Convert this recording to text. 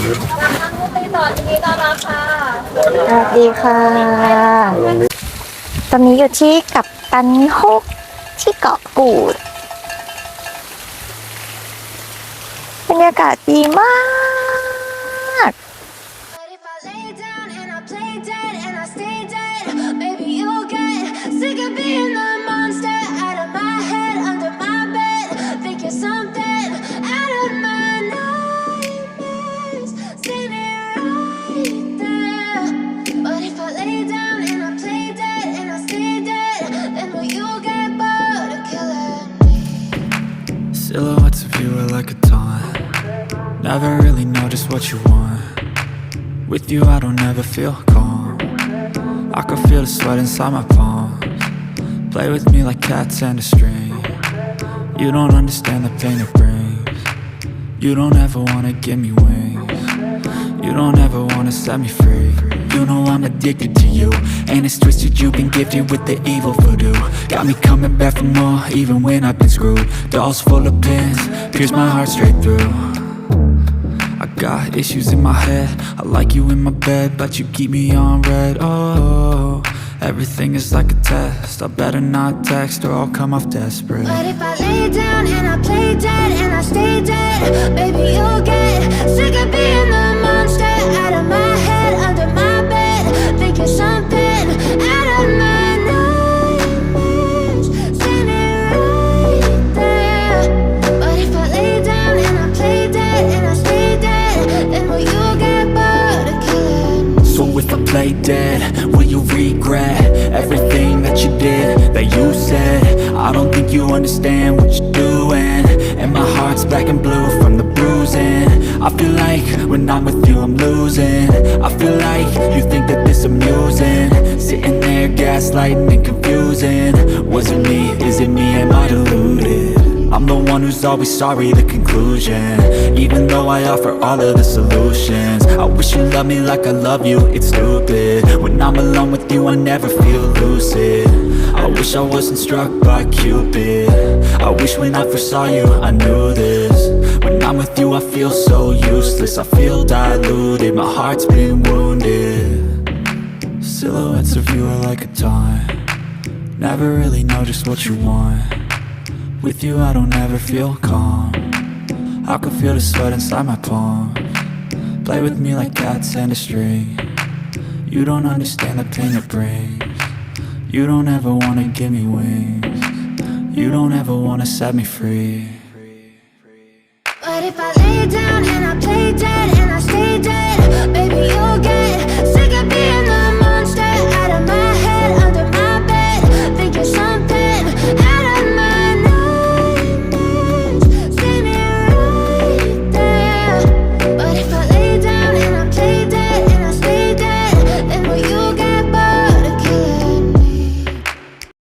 รีสอร์ทที่นี่ต้อนรับค่ะสวัสดีค่ะ ตอนนี้อยู่ที่กัปตันฮุกที่เกาะกูดบรรยากาศดีมาก Silhouettes of you are like a taunt. Never really know just what you want. With you I don't ever feel calm. I can feel the sweat inside my palms. Play with me like cats and a string. You don't understand the pain it brings. You don't ever wanna give me wings. You don't ever wanna set me free. You know I'm addicted to you, and it's twisted. You've been gifted with the evil voodoo. Got me coming back for more, even when I've been screwed. Dolls full of pins, pierce my heart straight through. I got issues in my head. I like you in my bed, but you keep me on red. Oh, everything is like a test. I better not text or I'll come off desperate. But if I lay down and I play dead and I stay dead, baby you'll get sick of being the monster out of my head, under my bed, thinking something out of my nightmares, standing right there. But if I lay down and I play dead and I stay dead, then will you get bored of killing me? So if I play dead, will you regret everything that you did, that you said? I don't think you understand what you're doing, and my heart's black and blue from the bruising. I feel like when I'm with you I'm losing. I feel like you think that this amusing, sitting there gaslighting and confusing. Was it me? Is it me? Am I deluded? I'm the one who's always sorry, the conclusion, even though I offer all of the solutions. I wish you loved me like I love you, it's stupid. When I'm alone with you I never feel lucid. I wish I wasn't struck by Cupid. I wish when I first saw you I knew this. When I'm with you I feel so useless. I feel diluted, my heart's been wounded. Silhouettes of you are like a taunt. Never really know just what you want. With you I don't ever feel calm. I can feel the sweat inside my palms. Play with me like cats and a string. You don't understand the pain it brings. You don't ever wanna give me wings. You don't ever wanna set me free. But if I lay down and I play dead